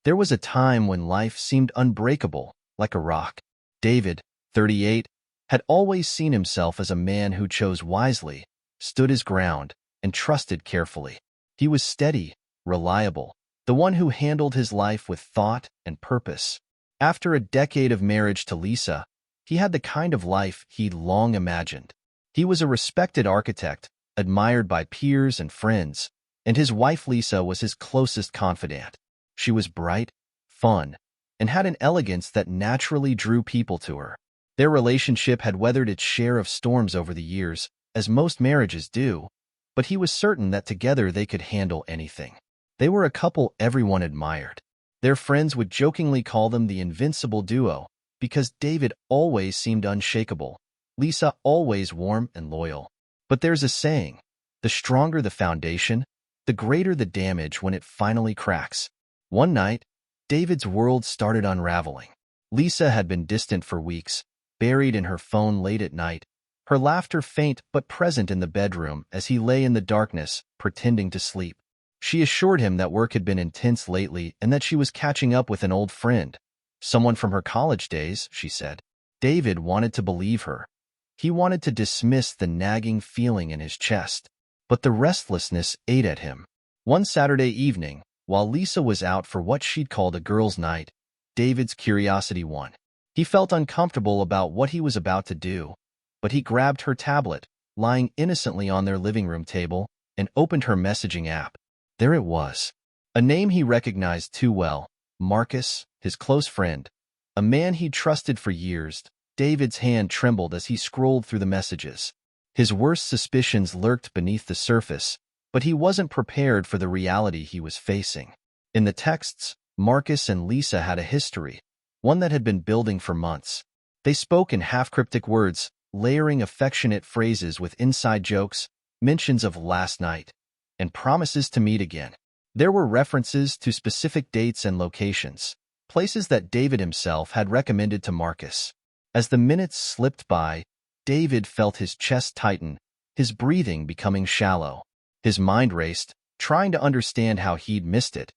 There was a time when life seemed unbreakable, like a rock. David, 38, had always seen himself as a man who chose wisely, stood his ground, and trusted carefully. He was steady, reliable, the one who handled his life with thought and purpose. After a decade of marriage to Lisa, he had the kind of life he'd long imagined. He was a respected architect, admired by peers and friends, and his wife Lisa was his closest confidant. She was bright, fun, and had an elegance that naturally drew people to her. Their relationship had weathered its share of storms over the years, as most marriages do, but he was certain that together they could handle anything. They were a couple everyone admired. Their friends would jokingly call them the invincible duo, because David always seemed unshakable, Lisa always warm and loyal. But there's a saying, the stronger the foundation, the greater the damage when it finally cracks. One night, David's world started unraveling. Lisa had been distant for weeks, buried in her phone late at night, her laughter faint but present in the bedroom as he lay in the darkness, pretending to sleep. She assured him that work had been intense lately and that she was catching up with an old friend. Someone from her college days, she said. David wanted to believe her. He wanted to dismiss the nagging feeling in his chest, but the restlessness ate at him. One Saturday evening, while Lisa was out for what she'd called a girls' night, David's curiosity won. He felt uncomfortable about what he was about to do, but he grabbed her tablet, lying innocently on their living room table, and opened her messaging app. There it was. A name he recognized too well, Marcus, his close friend, a man he'd trusted for years. David's hand trembled as he scrolled through the messages. His worst suspicions lurked beneath the surface, but he wasn't prepared for the reality he was facing. In the texts, Marcus and Lisa had a history, one that had been building for months. They spoke in half-cryptic words, layering affectionate phrases with inside jokes, mentions of last night, and promises to meet again. There were references to specific dates and locations, places that David himself had recommended to Marcus. As the minutes slipped by, David felt his chest tighten, his breathing becoming shallow. His mind raced, trying to understand how he'd missed it,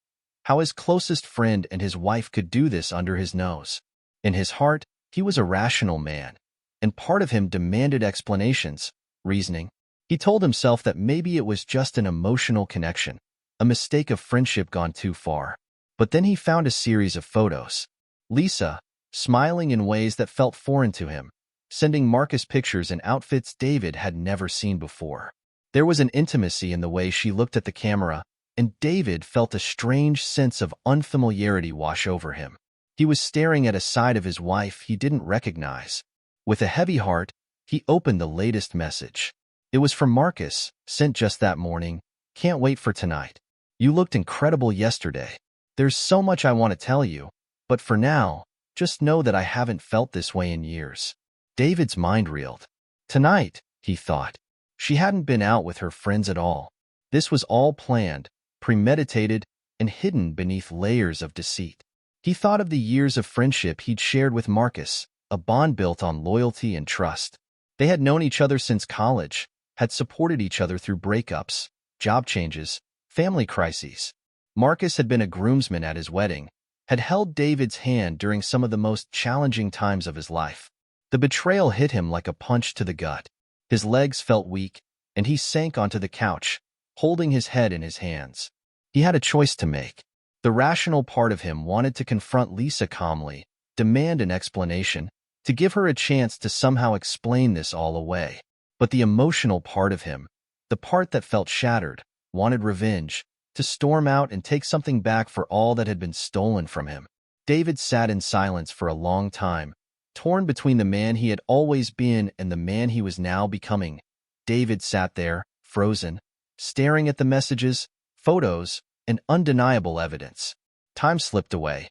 how his closest friend and his wife could do this under his nose. In his heart, he was a rational man, and part of him demanded explanations, reasoning. He told himself that maybe it was just an emotional connection, a mistake of friendship gone too far. But then he found a series of photos. Lisa, smiling in ways that felt foreign to him, sending Marcus pictures in outfits David had never seen before. There was an intimacy in the way she looked at the camera, and David felt a strange sense of unfamiliarity wash over him. He was staring at a side of his wife he didn't recognize. With a heavy heart, he opened the latest message. It was from Marcus, sent just that morning. Can't wait for tonight. You looked incredible yesterday. There's so much I want to tell you, but for now, just know that I haven't felt this way in years. David's mind reeled. Tonight, he thought. She hadn't been out with her friends at all. This was all planned, premeditated, and hidden beneath layers of deceit. He thought of the years of friendship he'd shared with Marcus, a bond built on loyalty and trust. They had known each other since college, had supported each other through breakups, job changes, family crises. Marcus had been a groomsman at his wedding, had held David's hand during some of the most challenging times of his life. The betrayal hit him like a punch to the gut. His legs felt weak, and he sank onto the couch, holding his head in his hands. He had a choice to make. The rational part of him wanted to confront Lisa calmly, demand an explanation, to give her a chance to somehow explain this all away. But the emotional part of him, the part that felt shattered, wanted revenge, to storm out and take something back for all that had been stolen from him. David sat in silence for a long time, torn between the man he had always been and the man he was now becoming. David sat there, frozen, staring at the messages, photos, and undeniable evidence. Time slipped away.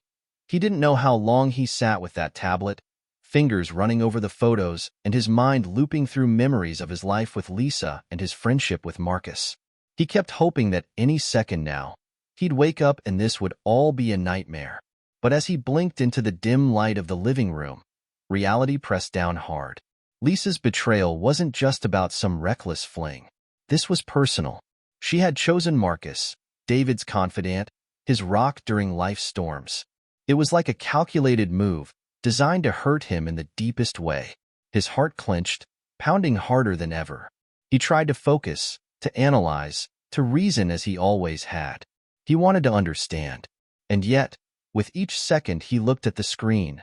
He didn't know how long he sat with that tablet, fingers running over the photos and his mind looping through memories of his life with Lisa and his friendship with Marcus. He kept hoping that any second now, he'd wake up and this would all be a nightmare. But as he blinked into the dim light of the living room, reality pressed down hard. Lisa's betrayal wasn't just about some reckless fling. This was personal. She had chosen Marcus, David's confidant, his rock during life's storms. It was like a calculated move, designed to hurt him in the deepest way. His heart clenched, pounding harder than ever. He tried to focus, to analyze, to reason as he always had. He wanted to understand. And yet, with each second he looked at the screen,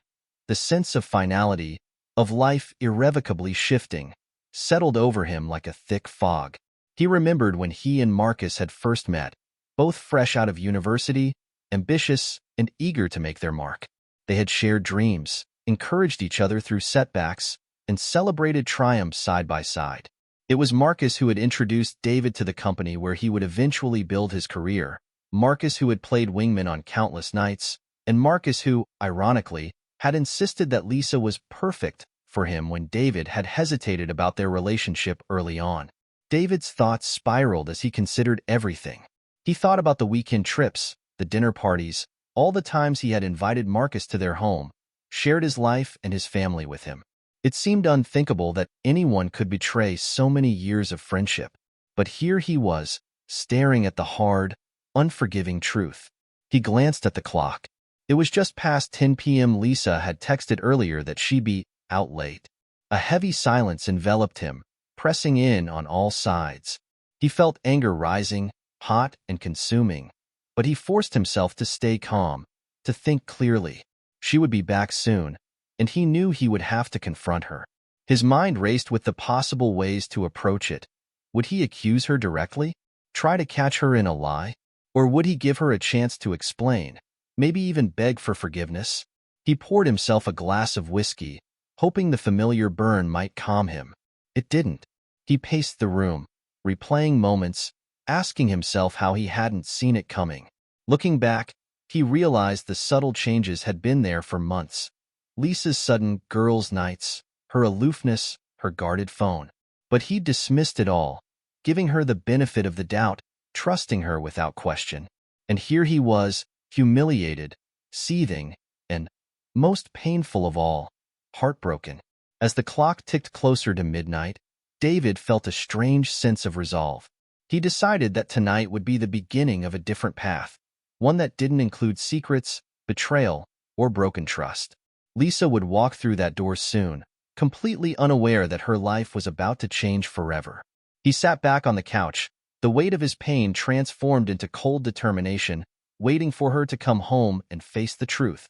the sense of finality, of life irrevocably shifting, settled over him like a thick fog. He remembered when he and Marcus had first met, both fresh out of university, ambitious and eager to make their mark. They had shared dreams, encouraged each other through setbacks, and celebrated triumphs side by side. It was Marcus who had introduced David to the company where he would eventually build his career, Marcus who had played wingman on countless nights, and Marcus who, ironically, had insisted that Lisa was perfect for him when David had hesitated about their relationship early on. David's thoughts spiraled as he considered everything. He thought about the weekend trips, the dinner parties, all the times he had invited Marcus to their home, shared his life and his family with him. It seemed unthinkable that anyone could betray so many years of friendship. But here he was, staring at the hard, unforgiving truth. He glanced at the clock. It was just past 10 p.m. Lisa had texted earlier that she'd be out late. A heavy silence enveloped him, pressing in on all sides. He felt anger rising, hot and consuming, but he forced himself to stay calm, to think clearly. She would be back soon, and he knew he would have to confront her. His mind raced with the possible ways to approach it. Would he accuse her directly? Try to catch her in a lie? Or would he give her a chance to explain, maybe even beg for forgiveness? He poured himself a glass of whiskey, hoping the familiar burn might calm him. It didn't. He paced the room, replaying moments, asking himself how he hadn't seen it coming. Looking back, he realized the subtle changes had been there for months. Lisa's sudden girls' nights, her aloofness, her guarded phone. But he dismissed it all, giving her the benefit of the doubt, trusting her without question. And here he was, humiliated, seething, and, most painful of all, heartbroken. As the clock ticked closer to midnight, David felt a strange sense of resolve. He decided that tonight would be the beginning of a different path, one that didn't include secrets, betrayal, or broken trust. Lisa would walk through that door soon, completely unaware that her life was about to change forever. He sat back on the couch, the weight of his pain transformed into cold determination, waiting for her to come home and face the truth.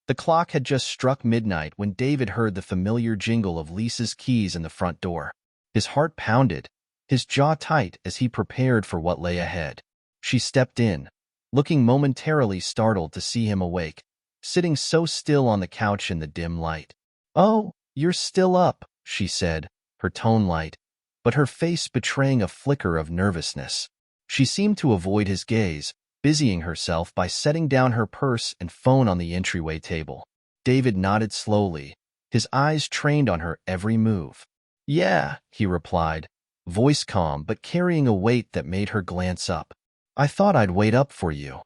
The clock had just struck midnight when David heard the familiar jingle of Lisa's keys in the front door. His heart pounded, his jaw tight as he prepared for what lay ahead. She stepped in, looking momentarily startled to see him awake, sitting so still on the couch in the dim light. "Oh, you're still up," she said, her tone light, but her face betraying a flicker of nervousness. She seemed to avoid his gaze, busying herself by setting down her purse and phone on the entryway table. David nodded slowly, his eyes trained on her every move. "Yeah," he replied, voice calm but carrying a weight that made her glance up. "I thought I'd wait up for you."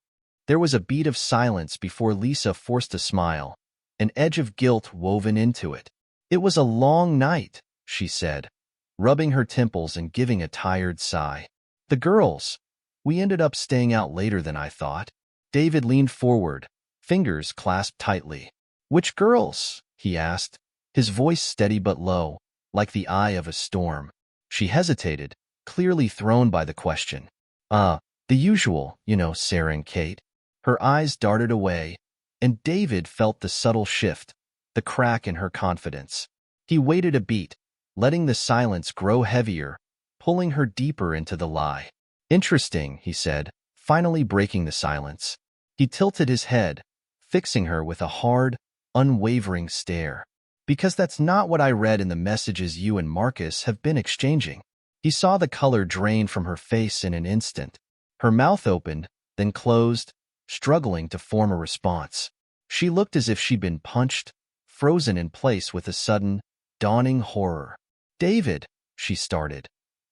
There was a beat of silence before Lisa forced a smile, an edge of guilt woven into it. "It was a long night," she said, rubbing her temples and giving a tired sigh. "The girls, we ended up staying out later than I thought." David leaned forward, fingers clasped tightly. "Which girls?" he asked, his voice steady but low, like the eye of a storm. She hesitated, clearly thrown by the question. The usual, Sarah and Kate." Her eyes darted away, and David felt the subtle shift, the crack in her confidence. He waited a beat, letting the silence grow heavier, pulling her deeper into the lie. "Interesting," he said, finally breaking the silence. He tilted his head, fixing her with a hard, unwavering stare. "Because that's not what I read in the messages you and Marcus have been exchanging." He saw the color drain from her face in an instant. Her mouth opened, then closed, struggling to form a response. She looked as if she'd been punched, frozen in place with a sudden, dawning horror. "David," she started,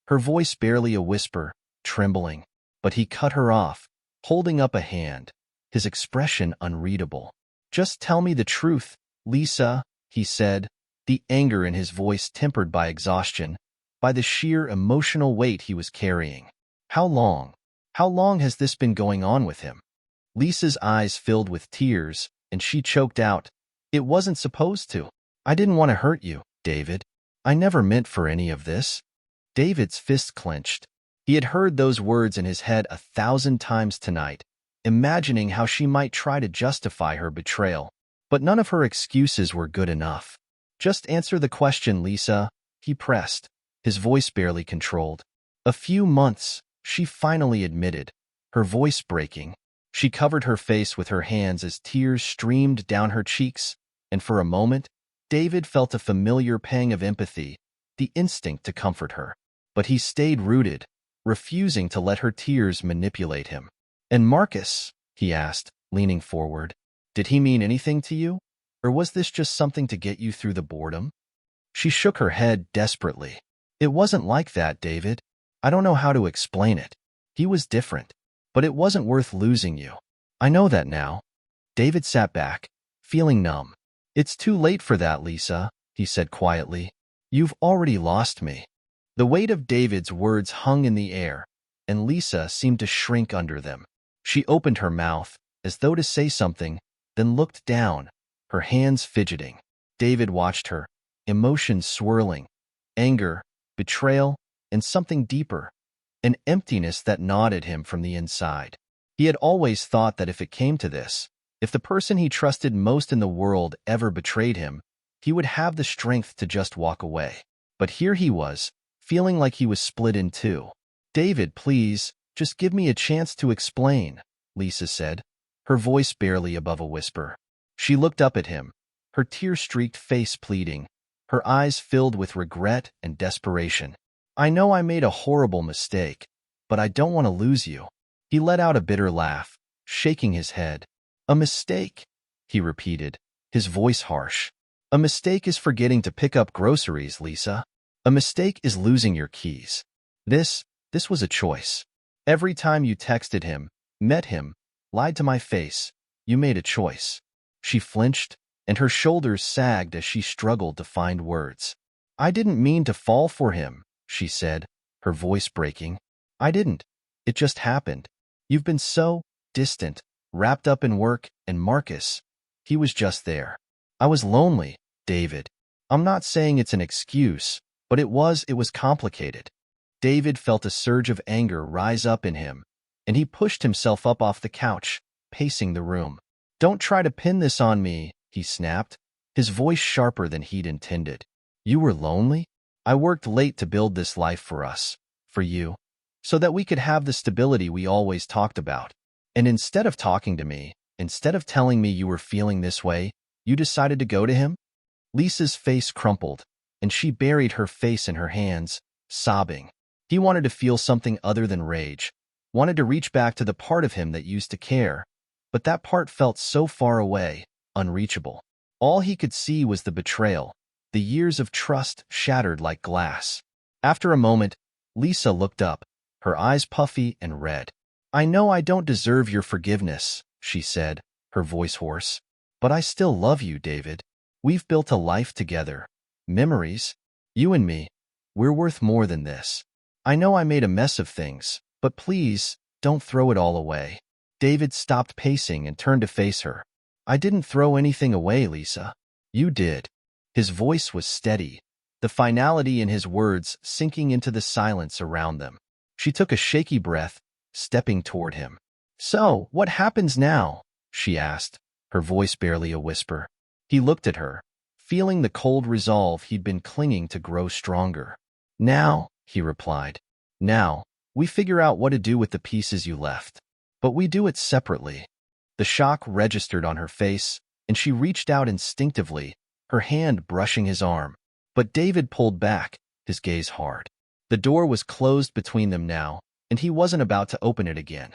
her voice barely a whisper, trembling. But he cut her off, holding up a hand, his expression unreadable. "Just tell me the truth, Lisa," he said, the anger in his voice tempered by exhaustion, by the sheer emotional weight he was carrying. How long has this been going on with him?" Lisa's eyes filled with tears, and she choked out, "It wasn't supposed to. I didn't want to hurt you, David. I never meant for any of this." David's fist clenched. He had heard those words in his head 1,000 times tonight, imagining how she might try to justify her betrayal. But none of her excuses were good enough. "Just answer the question, Lisa," he pressed, his voice barely controlled. "A few months," she finally admitted, her voice breaking. She covered her face with her hands as tears streamed down her cheeks, and for a moment, David felt a familiar pang of empathy, the instinct to comfort her. But he stayed rooted, refusing to let her tears manipulate him. "And Marcus," he asked, leaning forward, "did he mean anything to you? Or was this just something to get you through the boredom?" She shook her head desperately. "It wasn't like that, David. I don't know how to explain it. He was different. But it wasn't worth losing you. I know that now." David sat back, feeling numb. "It's too late for that, Lisa," he said quietly. "You've already lost me." The weight of David's words hung in the air, and Lisa seemed to shrink under them. She opened her mouth, as though to say something, then looked down, her hands fidgeting. David watched her, emotions swirling, anger, betrayal, and something deeper, an emptiness that gnawed at him from the inside. He had always thought that if it came to this, if the person he trusted most in the world ever betrayed him, he would have the strength to just walk away. But here he was, feeling like he was split in two. "David, please, just give me a chance to explain," Lisa said, her voice barely above a whisper. She looked up at him, her tear-streaked face pleading, her eyes filled with regret and desperation. "I know I made a horrible mistake, but I don't want to lose you." He let out a bitter laugh, shaking his head. "A mistake," he repeated, his voice harsh. "A mistake is forgetting to pick up groceries, Lisa. A mistake is losing your keys. This was a choice. Every time you texted him, met him, lied to my face, you made a choice." She flinched, and her shoulders sagged as she struggled to find words. "I didn't mean to fall for him," she said, her voice breaking. "I didn't. It just happened. You've been so distant, wrapped up in work, and Marcus, he was just there. I was lonely, David. I'm not saying it's an excuse, but it was complicated." David felt a surge of anger rise up in him, and he pushed himself up off the couch, pacing the room. "Don't try to pin this on me," he snapped, his voice sharper than he'd intended. "You were lonely? I worked late to build this life for us, for you, so that we could have the stability we always talked about. And instead of talking to me, instead of telling me you were feeling this way, you decided to go to him?" Lisa's face crumpled, and she buried her face in her hands, sobbing. He wanted to feel something other than rage, wanted to reach back to the part of him that used to care, but that part felt so far away, unreachable. All he could see was the betrayal, the years of trust shattered like glass. After a moment, Lisa looked up, her eyes puffy and red. "I know I don't deserve your forgiveness," she said, her voice hoarse. "But I still love you, David. We've built a life together. Memories. You and me. We're worth more than this. I know I made a mess of things, but please, don't throw it all away." David stopped pacing and turned to face her. "I didn't throw anything away, Lisa. You did." His voice was steady, the finality in his words sinking into the silence around them. She took a shaky breath, stepping toward him. "So, what happens now?" she asked, her voice barely a whisper. He looked at her, feeling the cold resolve he'd been clinging to grow stronger. "Now," he replied, "now, we figure out what to do with the pieces you left. But we do it separately." The shock registered on her face, and she reached out instinctively, her hand brushing his arm. But David pulled back, his gaze hard. The door was closed between them now, and he wasn't about to open it again.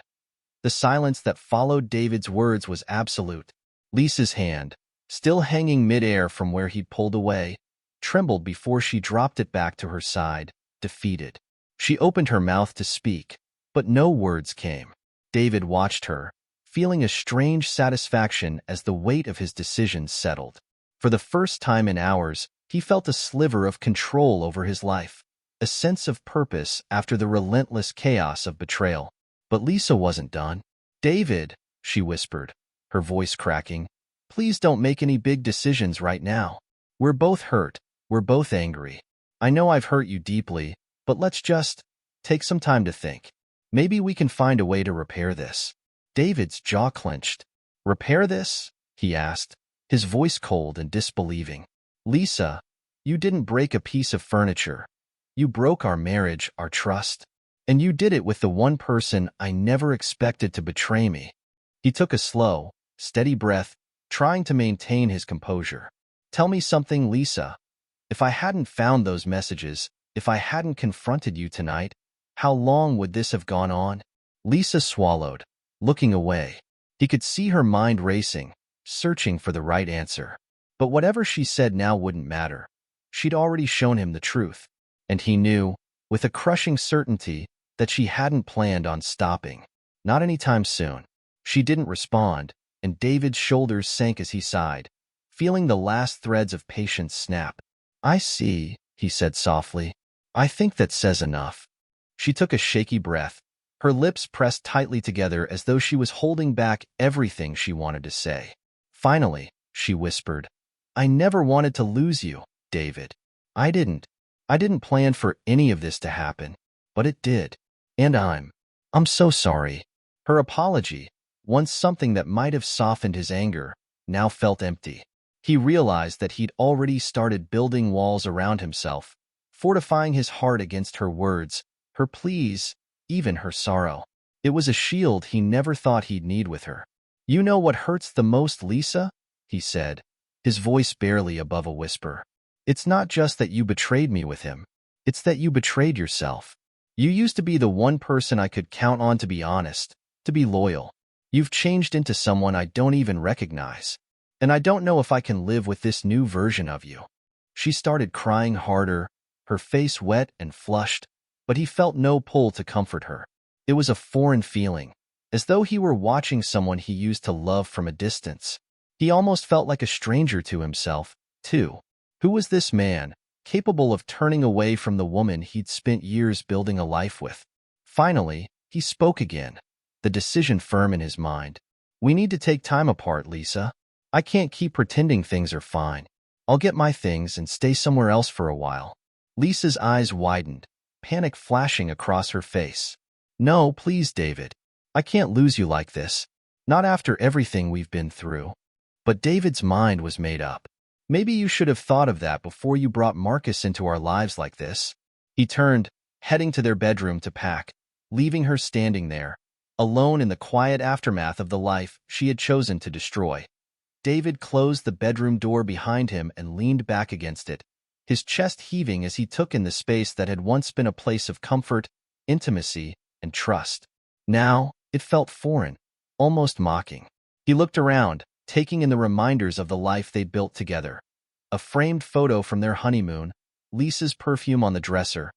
The silence that followed David's words was absolute. Lisa's hand, still hanging midair from where he'd pulled away, trembled before she dropped it back to her side, defeated. She opened her mouth to speak, but no words came. David watched her, feeling a strange satisfaction as the weight of his decision settled. For the first time in hours, he felt a sliver of control over his life, a sense of purpose after the relentless chaos of betrayal. But Lisa wasn't done. "David," she whispered, her voice cracking. Please don't make any big decisions right now. We're both hurt. We're both angry. I know I've hurt you deeply, but let's just take some time to think. Maybe we can find a way to repair this. David's jaw clenched. Repair this? He asked, his voice cold and disbelieving. Lisa, you didn't break a piece of furniture. You broke our marriage, our trust. And you did it with the one person I never expected to betray me. He took a slow, steady breath, trying to maintain his composure. Tell me something, Lisa. If I hadn't found those messages, if I hadn't confronted you tonight, how long would this have gone on? Lisa swallowed, looking away. He could see her mind racing, searching for the right answer. But whatever she said now wouldn't matter. She'd already shown him the truth. And he knew, with a crushing certainty, that she hadn't planned on stopping. Not anytime soon. She didn't respond, and David's shoulders sank as he sighed, feeling the last threads of patience snap. I see, he said softly. I think that says enough. She took a shaky breath, her lips pressed tightly together as though she was holding back everything she wanted to say. Finally, she whispered, I never wanted to lose you, David. I didn't plan for any of this to happen, but it did. And I'm so sorry. Her apology, once something that might have softened his anger, now felt empty. He realized that he'd already started building walls around himself, fortifying his heart against her words, her pleas, even her sorrow. It was a shield he never thought he'd need with her. You know what hurts the most, Lisa? He said, his voice barely above a whisper. It's not just that you betrayed me with him. It's that you betrayed yourself. You used to be the one person I could count on to be honest, to be loyal. You've changed into someone I don't even recognize. And I don't know if I can live with this new version of you. She started crying harder, her face wet and flushed, but he felt no pull to comfort her. It was a foreign feeling, as though he were watching someone he used to love from a distance. He almost felt like a stranger to himself, too. Who was this man, capable of turning away from the woman he'd spent years building a life with? Finally, he spoke again, the decision firm in his mind. We need to take time apart, Lisa. I can't keep pretending things are fine. I'll get my things and stay somewhere else for a while. Lisa's eyes widened, panic flashing across her face. No, please, David. I can't lose you like this. Not after everything we've been through. But David's mind was made up. Maybe you should have thought of that before you brought Marcus into our lives like this. He turned, heading to their bedroom to pack, leaving her standing there, alone in the quiet aftermath of the life she had chosen to destroy. David closed the bedroom door behind him and leaned back against it, his chest heaving as he took in the space that had once been a place of comfort, intimacy, and trust. Now, it felt foreign, almost mocking. He looked around, taking in the reminders of the life they'd built together. A framed photo from their honeymoon, Lisa's perfume on the dresser,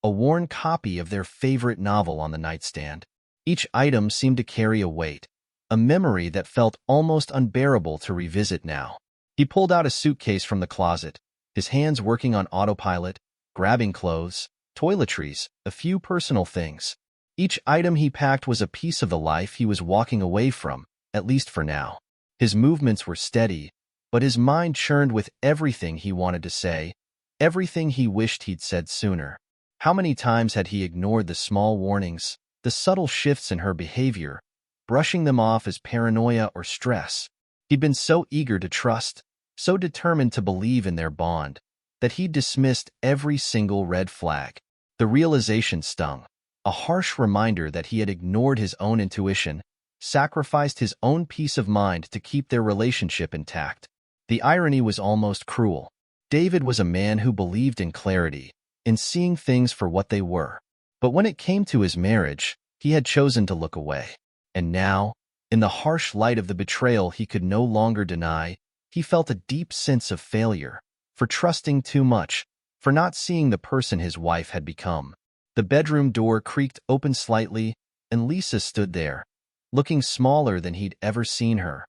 a worn copy of their favorite novel on the nightstand. Each item seemed to carry a weight, a memory that felt almost unbearable to revisit now. He pulled out a suitcase from the closet, his hands working on autopilot, grabbing clothes, toiletries, a few personal things. Each item he packed was a piece of the life he was walking away from, at least for now. His movements were steady, but his mind churned with everything he wanted to say, everything he wished he'd said sooner. How many times had he ignored the small warnings, the subtle shifts in her behavior, brushing them off as paranoia or stress? He'd been so eager to trust, so determined to believe in their bond, that he'd dismissed every single red flag. The realization stung, a harsh reminder that he had ignored his own intuition, sacrificed his own peace of mind to keep their relationship intact. The irony was almost cruel. David was a man who believed in clarity, in seeing things for what they were. But when it came to his marriage, he had chosen to look away. And now, in the harsh light of the betrayal he could no longer deny, he felt a deep sense of failure, for trusting too much, for not seeing the person his wife had become. The bedroom door creaked open slightly, and Lisa stood there, looking smaller than he'd ever seen her,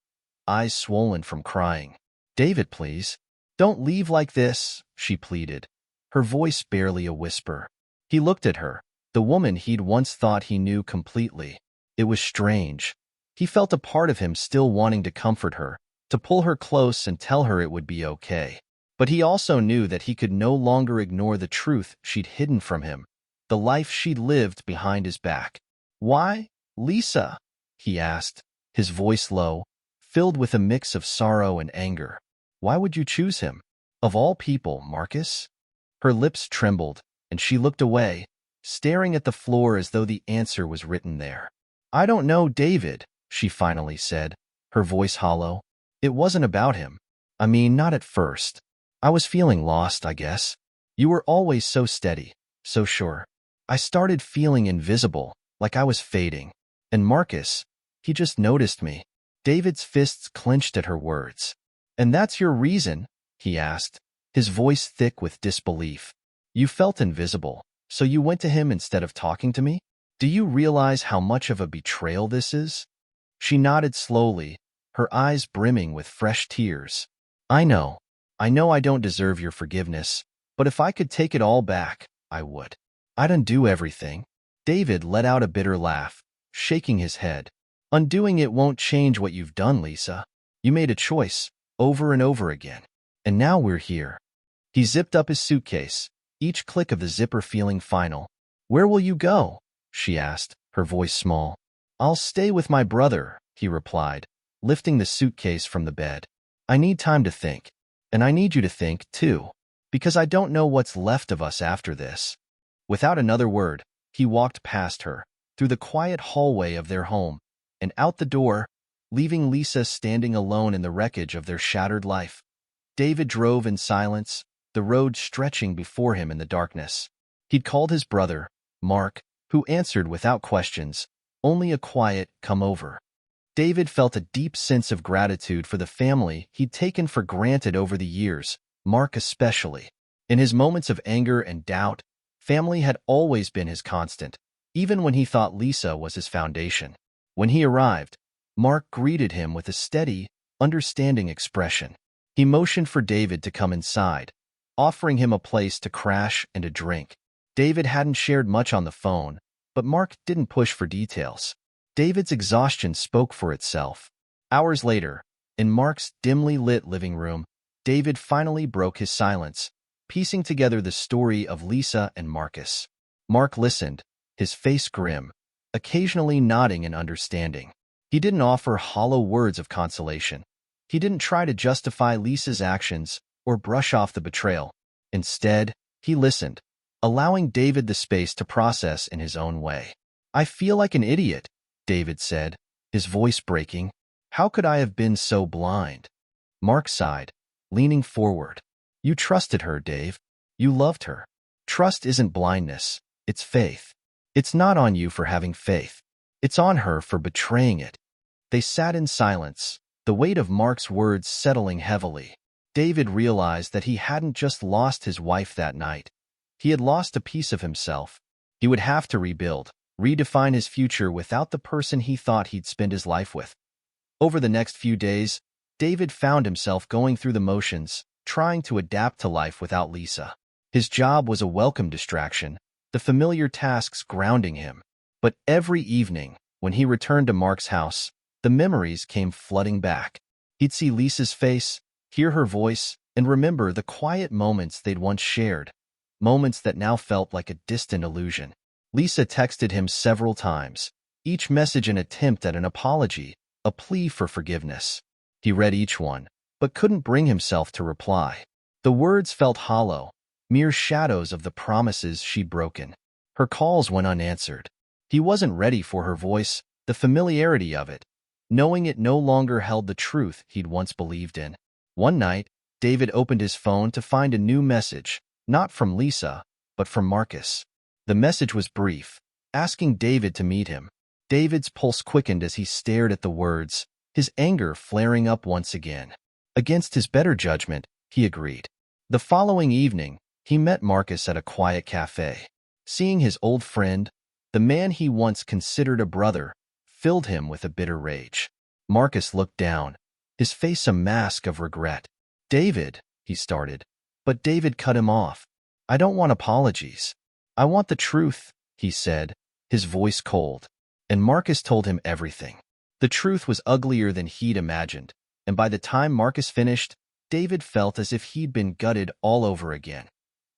eyes swollen from crying. David, please. Don't leave like this, she pleaded, her voice barely a whisper. He looked at her, the woman he'd once thought he knew completely. It was strange. He felt a part of him still wanting to comfort her, to pull her close and tell her it would be okay. But he also knew that he could no longer ignore the truth she'd hidden from him, the life she'd lived behind his back. "Why, Lisa?" he asked, his voice low, filled with a mix of sorrow and anger. "Why would you choose him? Of all people, Marcus?" Her lips trembled, and she looked away, staring at the floor as though the answer was written there. "I don't know, David," she finally said, her voice hollow. "It wasn't about him. I mean, not at first. I was feeling lost, I guess. You were always so steady, so sure. I started feeling invisible, like I was fading. And Marcus, he just noticed me." David's fists clenched at her words. "And that's your reason?" he asked, his voice thick with disbelief. "You felt invisible, so you went to him instead of talking to me? Do you realize how much of a betrayal this is?" She nodded slowly, her eyes brimming with fresh tears. I know I don't deserve your forgiveness, but if I could take it all back, I would. I'd undo everything." David let out a bitter laugh, shaking his head. "Undoing it won't change what you've done, Lisa. You made a choice, over and over again. And now we're here." He zipped up his suitcase, each click of the zipper feeling final. "Where will you go?" she asked, her voice small. "I'll stay with my brother," he replied, lifting the suitcase from the bed. "I need time to think. And I need you to think, too. Because I don't know what's left of us after this." Without another word, he walked past her, through the quiet hallway of their home, and out the door, leaving Lisa standing alone in the wreckage of their shattered life. David drove in silence, the road stretching before him in the darkness. He'd called his brother, Mark, who answered without questions, only a quiet, "Come over." David felt a deep sense of gratitude for the family he'd taken for granted over the years, Mark especially. In his moments of anger and doubt, family had always been his constant, even when he thought Lisa was his foundation. When he arrived, Mark greeted him with a steady, understanding expression. He motioned for David to come inside, offering him a place to crash and a drink. David hadn't shared much on the phone, but Mark didn't push for details. David's exhaustion spoke for itself. Hours later, in Mark's dimly lit living room, David finally broke his silence, piecing together the story of Lisa and Marcus. Mark listened, his face grim, occasionally nodding in understanding. He didn't offer hollow words of consolation. He didn't try to justify Lisa's actions or brush off the betrayal. Instead, he listened, allowing David the space to process in his own way. "I feel like an idiot," David said, his voice breaking. "How could I have been so blind?" Mark sighed, leaning forward. "You trusted her, Dave. You loved her. Trust isn't blindness, it's faith. It's not on you for having faith. It's on her for betraying it." They sat in silence, the weight of Mark's words settling heavily. David realized that he hadn't just lost his wife that night. He had lost a piece of himself. He would have to rebuild, redefine his future without the person he thought he'd spend his life with. Over the next few days, David found himself going through the motions, trying to adapt to life without Lisa. His job was a welcome distraction, the familiar tasks grounding him. But every evening, when he returned to Mark's house, the memories came flooding back. He'd see Lisa's face, hear her voice, and remember the quiet moments they'd once shared, moments that now felt like a distant illusion. Lisa texted him several times, each message an attempt at an apology, a plea for forgiveness. He read each one, but couldn't bring himself to reply. The words felt hollow, mere shadows of the promises she'd broken. Her calls went unanswered. He wasn't ready for her voice, the familiarity of it, knowing it no longer held the truth he'd once believed in. One night, David opened his phone to find a new message, not from Lisa, but from Marcus. The message was brief, asking David to meet him. David's pulse quickened as he stared at the words, his anger flaring up once again. Against his better judgment, he agreed. The following evening, he met Marcus at a quiet cafe. Seeing his old friend, the man he once considered a brother, filled him with a bitter rage. Marcus looked down, his face a mask of regret. "David," he started, but David cut him off. "I don't want apologies. I want the truth," he said, his voice cold. And Marcus told him everything. The truth was uglier than he'd imagined, and by the time Marcus finished, David felt as if he'd been gutted all over again.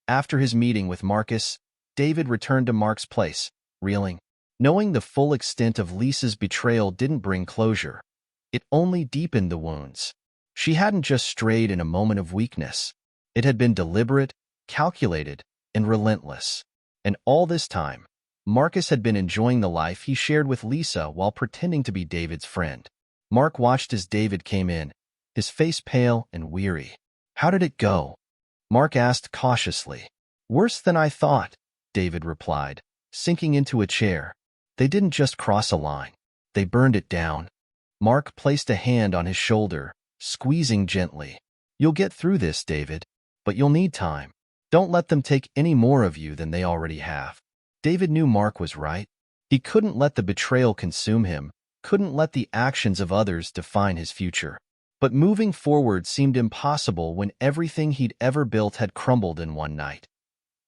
After his meeting with Marcus, David returned to Mark's place, reeling. Knowing the full extent of Lisa's betrayal didn't bring closure. It only deepened the wounds. She hadn't just strayed in a moment of weakness. It had been deliberate, calculated, and relentless. And all this time, Marcus had been enjoying the life he shared with Lisa while pretending to be David's friend. Mark watched as David came in, his face pale and weary. "How did it go?" Mark asked cautiously. "Worse than I thought," David replied, sinking into a chair. "They didn't just cross a line. They burned it down." Mark placed a hand on his shoulder, squeezing gently. "You'll get through this, David, but you'll need time. Don't let them take any more of you than they already have." David knew Mark was right. He couldn't let the betrayal consume him, couldn't let the actions of others define his future. But moving forward seemed impossible when everything he'd ever built had crumbled in one night.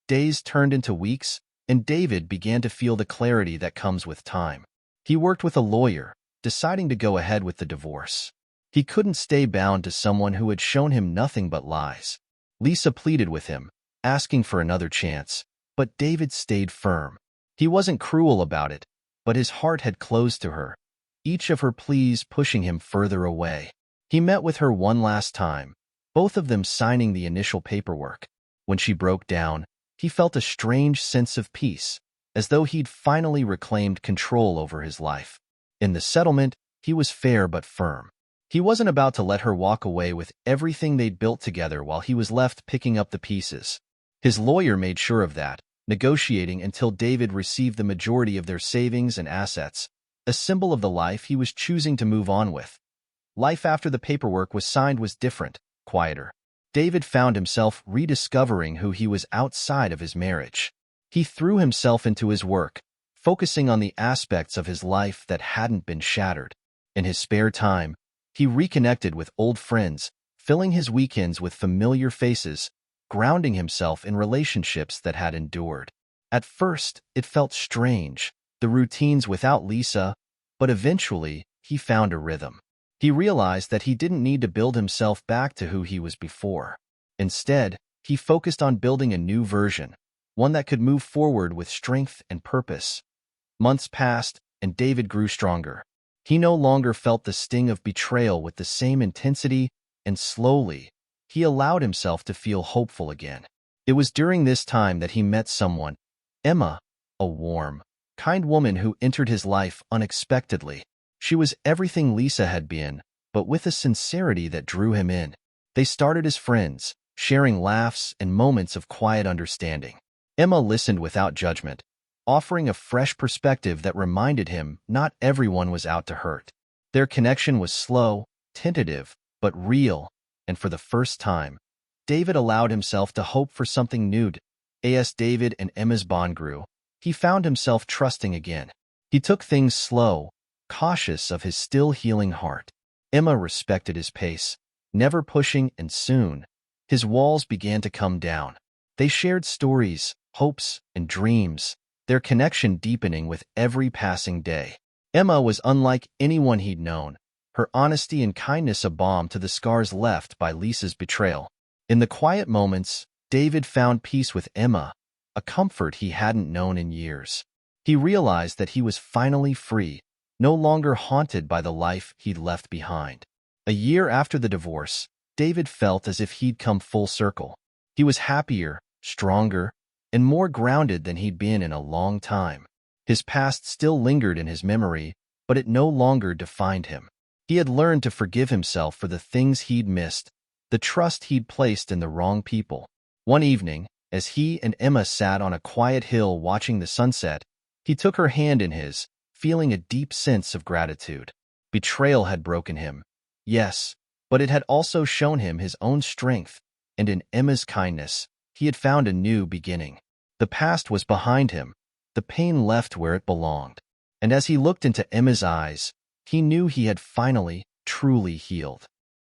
Days turned into weeks, and David began to feel the clarity that comes with time. He worked with a lawyer, deciding to go ahead with the divorce. He couldn't stay bound to someone who had shown him nothing but lies. Lisa pleaded with him, asking for another chance, but David stayed firm. He wasn't cruel about it, but his heart had closed to her, each of her pleas pushing him further away. He met with her one last time, both of them signing the initial paperwork. When she broke down, he felt a strange sense of peace, as though he'd finally reclaimed control over his life. In the settlement, he was fair but firm. He wasn't about to let her walk away with everything they'd built together while he was left picking up the pieces. His lawyer made sure of that, negotiating until David received the majority of their savings and assets, a symbol of the life he was choosing to move on with. Life after the paperwork was signed was different, quieter. David found himself rediscovering who he was outside of his marriage. He threw himself into his work, focusing on the aspects of his life that hadn't been shattered. In his spare time, he reconnected with old friends, filling his weekends with familiar faces, grounding himself in relationships that had endured. At first, it felt strange, the routines without Lisa, but eventually, he found a rhythm. He realized that he didn't need to build himself back to who he was before. Instead, he focused on building a new version, one that could move forward with strength and purpose. Months passed, and David grew stronger. He no longer felt the sting of betrayal with the same intensity, and slowly, he allowed himself to feel hopeful again. It was during this time that he met someone, Emma, a warm, kind woman who entered his life unexpectedly. She was everything Lisa had been, but with a sincerity that drew him in. They started as friends, sharing laughs and moments of quiet understanding. Emma listened without judgment, offering a fresh perspective that reminded him not everyone was out to hurt. Their connection was slow, tentative, but real, and for the first time, David allowed himself to hope for something new. As David and Emma's bond grew, he found himself trusting again. He took things slow, cautious of his still healing heart. Emma respected his pace, never pushing, and soon, his walls began to come down. They shared stories, hopes, and dreams, their connection deepening with every passing day. Emma was unlike anyone he'd known, her honesty and kindness a balm to the scars left by Lisa's betrayal. In the quiet moments, David found peace with Emma, a comfort he hadn't known in years. He realized that he was finally free, no longer haunted by the life he'd left behind. A year after the divorce, David felt as if he'd come full circle. He was happier, stronger, and more grounded than he'd been in a long time. His past still lingered in his memory, but it no longer defined him. He had learned to forgive himself for the things he'd missed, the trust he'd placed in the wrong people. One evening, as he and Emma sat on a quiet hill watching the sunset, he took her hand in his, feeling a deep sense of gratitude. Betrayal had broken him, yes, but it had also shown him his own strength, and in Emma's kindness, he had found a new beginning. The past was behind him, the pain left where it belonged, and as he looked into Emma's eyes, he knew he had finally, truly healed.